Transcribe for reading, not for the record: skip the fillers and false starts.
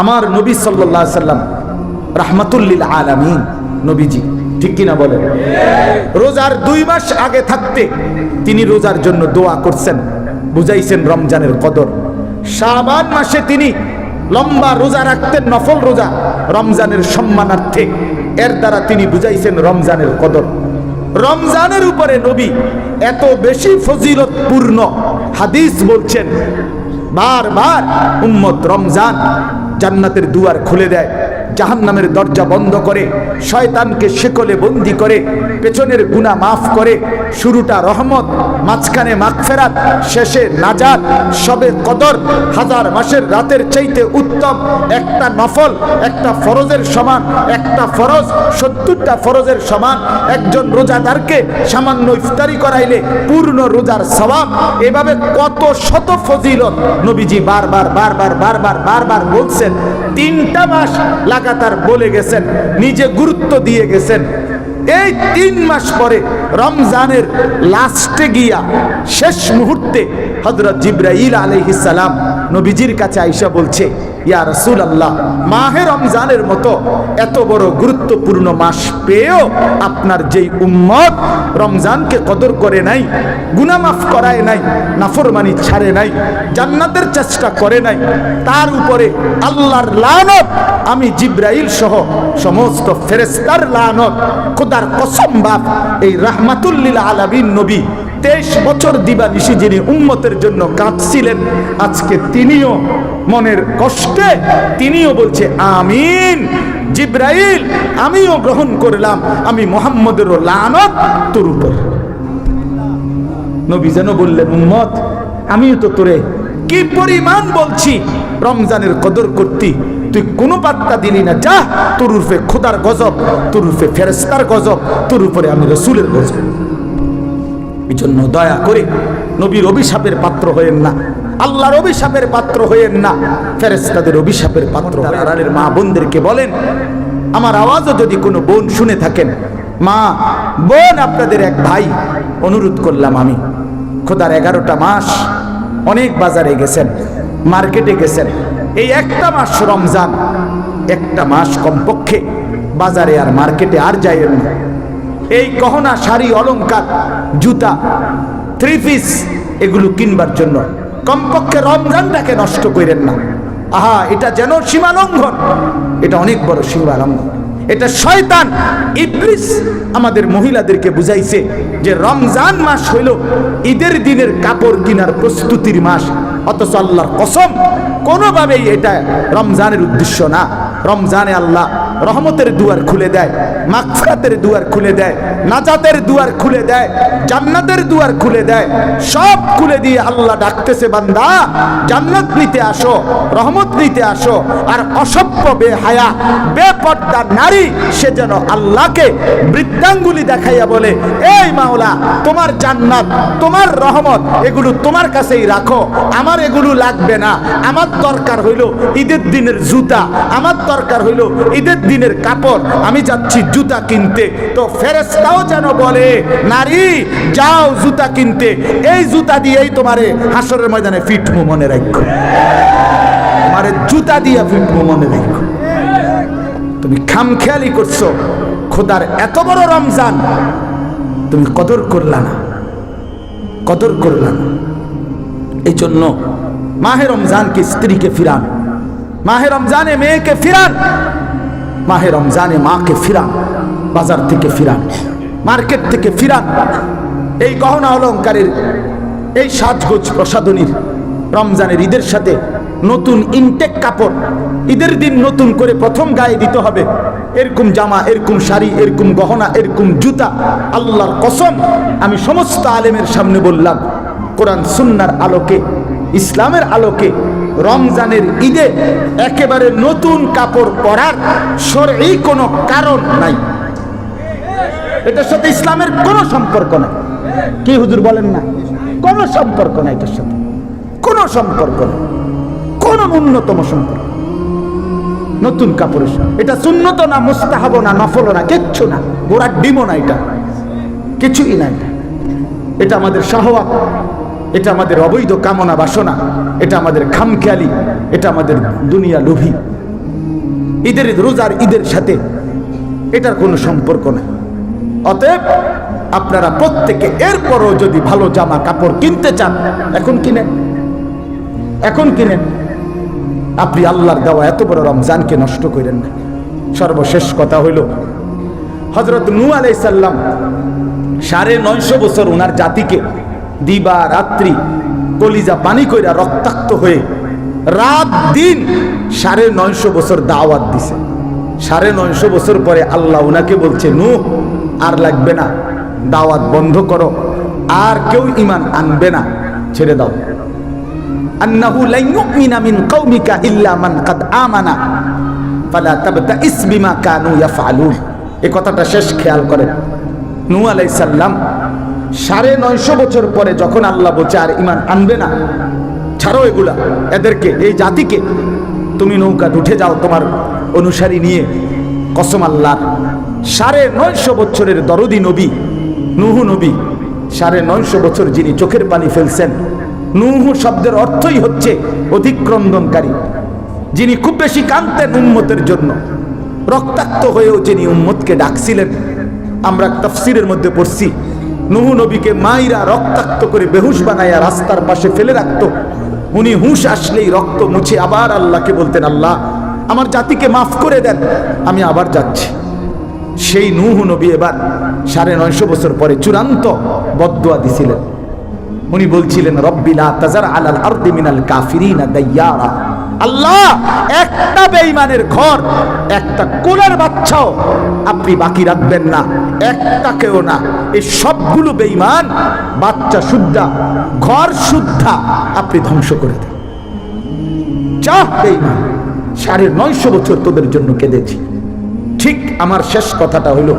আমার নবী সাল্লাল্লাহু আলাইহি সাল্লাম রাহমাতুল লিল আলামিন নবীজি, ঠিক কিনা বলেন? রোজার 2 মাস আগে থাকতে তিনি রোজার জন্য দোয়া করছেন, বুঝাইছেন রমজানের কদর। শাবান মাসে তিনি লম্বা রোজা রাখতেন, নফল রোজা, রমজানের সম্মানার্থে। এর দ্বারা তিনি বুঝাইছেন রমজানের কদর। রমজানের উপরে নবী এত বেশি ফজিলতপূর্ণ হাদিস বলছেন, বারবার উম্মত রমজান জান্নাতের দুয়ার খুলে দেয়, জাহান্নামের দরজা বন্ধ করে, শয়তানকে শিকলে বন্দি করে, পেছনের গুনাহ মাফ করে। শুরুটা রহমত, মাঝখানে মাগফিরাত, শেষে নাজাত। সবে কদর 1000 মাসের রাতের চাইতে উত্তম। একটা নফল একটা ফরজের সমান, একটা ফরজ 70টা ফরজের সমান। একজন রোজাদারকে সামান্য ইফতারি করাইলে পূর্ণ রোজার সওয়াব। এভাবে কত শত ফজিলত নবীজি বারবার বারবার বারবার বারবার বলছেন। 3টা মাস লাগাতার বলে গেছেন, নিজে গুরুত্ব দিয়ে গেছেন। এই 3 মাস পরে রমজানের লাস্টে গিয়া শেষ মুহূর্তে হযরত জিবরাইল আলাইহিস সালাম নবীজির কাছে আইসা বলছে, ইয়া রাসূলুল্লাহ, মাহে রমজানের মতো এত বড় গুরুত্বপূর্ণ মাস পেয়েও আপনার যেই উম্মত রমজানকে কদর করে নাই, গুনাহ মাফ করায় নাই, নাফরমানি ছাড়ে নাই, জান্নাতের চেষ্টা করে নাই, তার উপরে আল্লাহর লানত, আমি জিবরাইল সহ সমস্ত ফেরেশতার লানত। খোদার কসম বাপ, এই রাহমাতুল লিল আলামিন নবী 23 বছর দিবানিশি যিনি উম্মতের জন্য কাঁদছিলেন, আজকে তিনিও মনের কষ্টে তিনিও বলছে আমিন। জিবরাইল, আমিও গ্রহণ করলাম, আমি মুহাম্মদেরও লানত তোর উপর। নবী যেন বললেন, উম্মত আমিও তো তোরে কি পরিমাণ বলছি রমজানের কদর করতি, তুই কোনো পাত্তা দিলি না। যা, তোর উপরে খোদার গজব, তোর উপরে ফেরেশতার গজব, তোর উপরে আমি রাসূলের গজব। এই জন্য দয়া করে নবীর অভিশাপের পাত্র হয়েন না, আল্লাহর অভিশাপের পাত্র হয়েন না, ফেরেশতাদের অভিশাপের পাত্র। আড়ালের মা বোনদেরকে বলেন, আমার আওয়াজও যদি কোনো বোন শুনে থাকেন, মা বোন আপনাদের এক ভাই অনুরোধ করলাম, আমি খোদার 11টা মাস অনেক বাজারে গেছেন, মার্কেটে গেছেন, এই একটা মাস রমজান, একটা মাস কমপক্ষে বাজারে আর মার্কেটে আর যাইয়েন না। এই গহনা, শাড়ি, অলংকার, জুতা, 3 পিস এগুলো কিনবার জন্য কমপক্ষে রমজানটাকে নষ্ট করেন না। আহা, এটা যেন সীমা লঙ্ঘন, এটা অনেক বড় সীমা লঙ্ঘন। এটা শয়তান ইবলিস আমাদের মহিলাদেরকে বুঝাইছে যে রমজান মাস হইল ঈদের দিনের কাপড় কেনার প্রস্তুতির মাস, অথচ আল্লাহর কসম কোনোভাবেই এটা রমজানের উদ্দেশ্য না। রমজানে আল্লাহ রহমতের দুয়ার খুলে দেয়, মাগফিরাতের দুয়ার খুলে দেয়, নাজাতের দুয়ার খুলে দেয়, জান্নাতের দুয়ার খুলে দেয়। সব খুলে দিয়ে আল্লাহ ডাকতেছে, বান্দা জান্নাত নিতে আসো, রহমত নিতে আসো। আর অসভ্য, বেহায়া, বেপর্দা নারী সে যেন আল্লাহকে বৃদ্ধাঙ্গুলি দেখাইয়া বলে, এই মাওলা, তোমার জান্নাত, তোমার রহমত এগুলো তোমার কাছেই রাখো, আমার এগুলো লাগবে না। আমার দরকার হইল ঈদের দিনের জুতা, আমার দরকার হইল ঈদের দিনের কাপড়, আমি যাচ্ছি জুতা কিনতে। তো ফেরেশতাও যেন বলে, নারী যাও জুতা কিনতে, এই জুতা দিয়েই তোমারে হাসরের ময়দানে ফিটমু, মনে রাখো, তোমারে জুতা দিয়ে ফিটমু, মনে রাখো। তুমি খামখেয়ালি করছো, খোদার এত বড় রমজান তুমি কদর করলা না, কদর করলা না। এই জন্য মাহে রমজানকে স্ত্রীকে ফিরান, মাহে রমজানে মেয়েকে ফিরান, মাহে রমজানে মাকে ফিরান, বাজার থেকে ফিরান, মার্কেট থেকে ফিরান। এই গহনা অলংকারের, এই সাজগোজ প্রসাধনীর, রমজানের ঈদের সাথে নতুন ইনটেক কাপড়, ঈদের দিন নতুন করে প্রথম গায়ে দিতে হবে, এরকম জামা, এরকম শাড়ি, এরকম গহনা, এরকম জুতা। আল্লাহর কসম, আমি সমস্ত আলেমের সামনে বললাম, কোরআন সুন্নাহর আলোকে, ইসলামের আলোকে রমজানের ঈদে একেবারে নতুন কাপড় পরার শরঈ কোনো কারণ নাই। এটার সাথে ইসলামের কোনো সম্পর্ক নাই। কি হুজুর বলেন না? কোনো সম্পর্ক নাই, এটার সাথে কোনো সম্পর্ক নেই, কোনো ন্যূনতম সম্পর্ক। নতুন কাপড়ের সাথে এটা সুন্নত না, মুস্তাহাব না, নফল না, কিচ্ছু না, গোড়ার ডিমও না, এটা কিছুই না। এটা আমাদের শাহওয়াত, এটা আমাদের অবৈধ কামনা বাসনা, এটা আমাদের খামখেয়ালি, এটা আমাদের দুনিয়া লোভী। ঈদের রোজার ঈদের সাথে এটার কোনো সম্পর্ক নেই। অতএব আপনারা প্রত্যেকে এরপরও যদি ভালো জামা কাপড় কিনতে চান এখন কিনেন, এখন কিনেন। আপনি আল্লাহর দেওয়া এত বড় রমজানকে নষ্ট করেন না। সর্বশেষ কথা হইল, হযরত নূহ আলাইহিস সালাম 950 বছর ওনার জাতিকে দিবা রাত্রি কলিজা পানি কইরা রক্তাক্ত হয়ে রাত দিন 950 বছর দাওয়াত দিছে। 950 বছর পরে আল্লাহ ওনাকে বলছে, নূহ আর লাগবে না, দাওয়াত বন্ধ করো, আর কেউ ঈমান আনবে না, ছেড়ে দাও। আন্নাহু লা ইউমিনা মিন কওমিকা ইল্লা মান কাদ আমানা ফালা তাবতাইস বিমা কানু ইয়াফআলুন। এই কথাটা শেষ খেয়াল করেন। নূহ আলাইহিস সালাম 950 বছর পরে যখন আল্লাহ বলছে আর ঈমান আনবে না, ছাড়ো এগুলা, এদেরকে, এই জাতিকে, তুমি নৌকা উঠে যাও তোমার অনুসারী নিয়ে। কসম আল্লাহর, 950 বছরের দরদি নবী নূহ নবী, 950 বছর যিনি চোখের পানি ফেলছেন। নূহ শব্দের অর্থই হচ্ছে অতিক্রন্দনকারী, যিনি খুব বেশি কাঁদতেন উম্মতের জন্য, রক্তাক্ত হয়েও যিনি উম্মতকে ডাকছিলেন। আমরা তাফসীরের মধ্যে পড়ছি, নূহ নবীকে মাইরা রক্তাক্ত করে বেহুশ বানাইয়া রাস্তার পাশে ফেলে রাখতো। উনি হুঁশ আসলেই রক্ত মুছে আবার আল্লাহকে বলতেন, আল্লাহ আমার জাতিকে মাফ করে দেন, আমি আবার যাচ্ছি। সেই নূহ নবী এবার 950 বছর পরে চূড়ান্ত বদদুয়া দিছিলেন। উনি বলছিলেন, রব্বি লা তাজার আলাল আরদি মিনাল কাফিরিনা দাইয়ারা। আল্লাহ, একটা বেঈমানের ঘর, একটা কোলের বাচ্চাও আপনি বাকি রাখবেন না, একটাকেও না। এই সবগুলো বেঈমান, বাচ্চা শুদ্ধা, ঘর শুদ্ধা আপনি ধ্বংস করে দেন। চাহ বেঈমান, 950 বছর তোদের জন্য কেঁদেছি। ঠিক আমার শেষ কথাটা হলো,